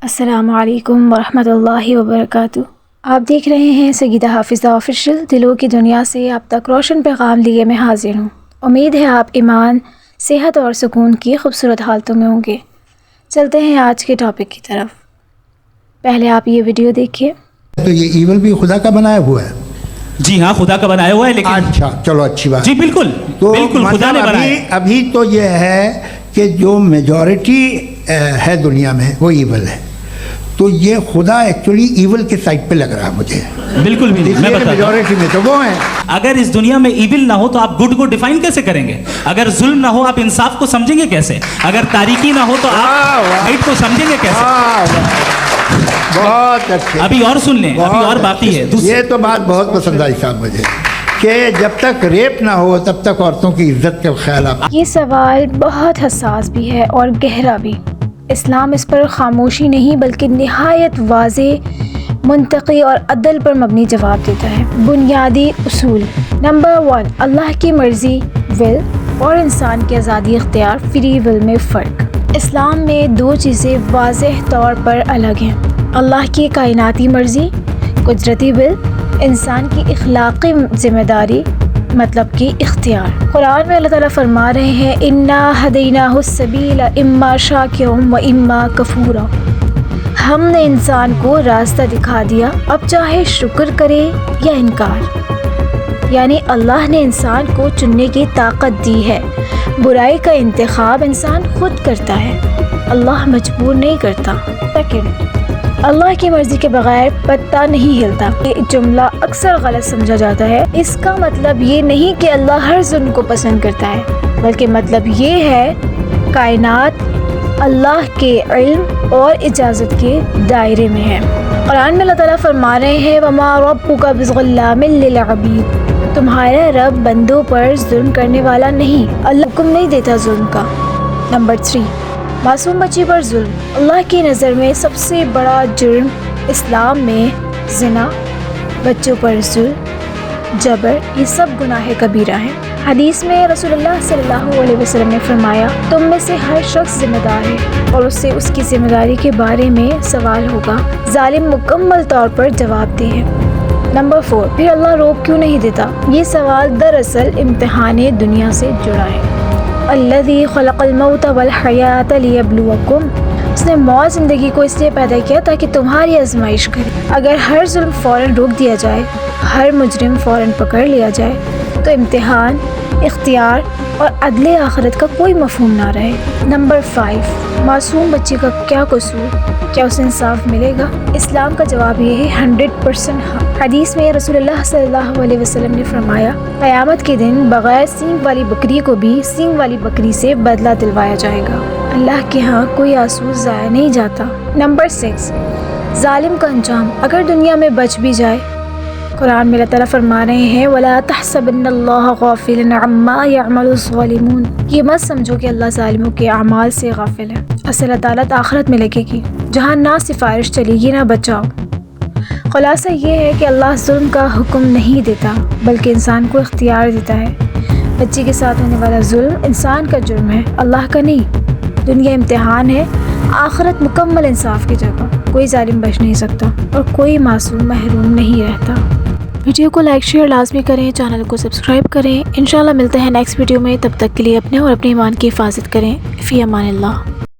السلام علیکم ورحمۃ اللہ وبرکاتہ۔ آپ دیکھ رہے ہیں سیدہ حافظہ آفیشیل۔ دلوں کی دنیا سے آپ تک روشن پیغام لیے میں حاضر ہوں۔ امید ہے آپ ایمان، صحت اور سکون کی خوبصورت حالتوں میں ہوں گے۔ چلتے ہیں آج کے ٹاپک کی طرف۔ پہلے آپ یہ ویڈیو دیکھیے۔ تو یہ ایول بھی خدا کا بنایا ہوا ہے؟ جی ہاں، خدا کا بنایا ہوا ہے، لیکن اچھا چلو اچھی بات۔ جی بالکل تو بالکل خدا نے بنایا ہے۔ ابھی تو یہ ہے کہ جو میجورٹی ہے دنیا میں وہ ایول ہے، تو یہ خدا ایکچولی ایول کے سائڈ پہ لگ رہا ہے مجھے۔ بالکل بھی نہیں، میں بتا دوں۔ میجورٹی میں تو وہ ہیں۔ اگر اس دنیا میں ایول نہ ہو تو آپ گڈ کو ڈیفائن کیسے کریں گے؟ اگر ظلم نہ ہو آپ انصاف کو سمجھیں گے کیسے؟ اگر تاریکی نہ ہو تو آپ رائٹ کو سمجھیں گے کیسے؟ بہت اچھے۔ ابھی اور سن لیں، ابھی اور باقی ہے۔ یہ تو بات بہت پسند آئی صاحب مجھے، کہ جب تک ریپ نہ ہو تب تک عورتوں کی عزت کا خیال آپ۔ یہ سوال بہت حساس بھی ہے اور گہرا بھی۔ اسلام اس پر خاموشی نہیں بلکہ نہایت واضح، منطقی اور عدل پر مبنی جواب دیتا ہے۔ بنیادی اصول۔ نمبر 1، اللہ کی مرضی ول اور انسان کی آزادی اختیار فری ول میں فرق۔ اسلام میں دو چیزیں واضح طور پر الگ ہیں: اللہ کی کائناتی مرضی قدرتی ول، انسان کی اخلاقی ذمہ داری مطلب کہ اختیار۔ قرآن میں اللہ تعالیٰ فرما رہے ہیں انا ہدیناہ السبیل اما شاکرا و اما کفورا۔ ہم نے انسان کو راستہ دکھا دیا، اب چاہے شکر کرے یا انکار۔ یعنی اللہ نے انسان کو چننے کی طاقت دی ہے۔ برائی کا انتخاب انسان خود کرتا ہے، اللہ مجبور نہیں کرتا۔ سیکنڈ، اللہ کی مرضی کے بغیر پتہ نہیں ہلتا۔ یہ جملہ اکثر غلط سمجھا جاتا ہے۔ اس کا مطلب یہ نہیں کہ اللہ ہر ظلم کو پسند کرتا ہے، بلکہ مطلب یہ ہے کائنات اللہ کے علم اور اجازت کے دائرے میں ہے۔ قرآن میں اللہ تعالیٰ فرما رہے ہیں وَمَا رَبُّكَ بِظَلَّامٍ لِّلْعَبِيدِ۔ تمہارا رب بندوں پر ظلم کرنے والا نہیں، اللہ حکم نہیں دیتا ظلم کا۔ نمبر 3، معصوم بچی پر ظلم۔ اللہ کی نظر میں سب سے بڑا جرم اسلام میں زنا، بچوں پر ظلم، جبر، یہ سب گناہ کبیرہ ہیں۔ حدیث میں رسول اللہ صلی اللہ علیہ وسلم نے فرمایا تم میں سے ہر شخص ذمہ دار ہے اور اس سے اس کی ذمہ داری کے بارے میں سوال ہوگا۔ ظالم مکمل طور پر جواب دہ ہے۔ نمبر 4، پھر اللہ روک کیوں نہیں دیتا؟ یہ سوال دراصل امتحان دنیا سے جڑا ہے۔ الذی خلق الموت والحیات لیبلوکم۔ اس نے موت زندگی کو اس لیے پیدا کیا تاکہ تمہاری آزمائش کرے۔ اگر ہر ظلم فوراً روک دیا جائے، ہر مجرم فوراً پکڑ لیا جائے، تو امتحان، اختیار اور عدل آخرت کا کوئی مفہوم نہ رہے۔ نمبر 5، معصوم بچے کا کیا قصور؟ کیا اسے انصاف ملے گا؟ اسلام کا جواب یہ ہے 100% ہاں۔ حدیث میں رسول اللہ صلی اللہ علیہ وسلم نے فرمایا قیامت کے دن بغیر سینگ والی بکری کو بھی سینگ والی بکری سے بدلہ دلوایا جائے گا۔ اللہ کے ہاں کوئی آنسو ضائع نہیں جاتا۔ نمبر 6، ظالم کا انجام اگر دنیا میں بچ بھی جائے۔ قرآن میں اللہ تعالیٰ فرما رہے ہیں وَلَا تَحْسَبَنَّ اللَّهَ غَافِلًا عَمَّا يَعْمَلُ الظَّالِمُونَ۔ یہ مت سمجھو کہ اللہ ظالموں کے اعمال سے غافل ہے۔ اصل عدالت آخرت میں لگے گی، جہاں نہ سفارش چلے گی نہ بچاؤ۔ خلاصہ یہ ہے کہ اللہ ظلم کا حکم نہیں دیتا بلکہ انسان کو اختیار دیتا ہے۔ بچے کے ساتھ ہونے والا ظلم انسان کا جرم ہے، اللہ کا نہیں۔ دنیا امتحان ہے، آخرت مکمل انصاف کی جگہ۔ کوئی ظالم بچ نہیں سکتا اور کوئی معصوم محروم نہیں رہتا۔ ویڈیو کو لائک شیئر لازمی کریں، چینل کو سبسکرائب کریں۔ انشاءاللہ ملتے ہیں نیکسٹ ویڈیو میں، تب تک کے لیے اپنے اور اپنے ایمان کی حفاظت کریں۔ فی امان اللہ۔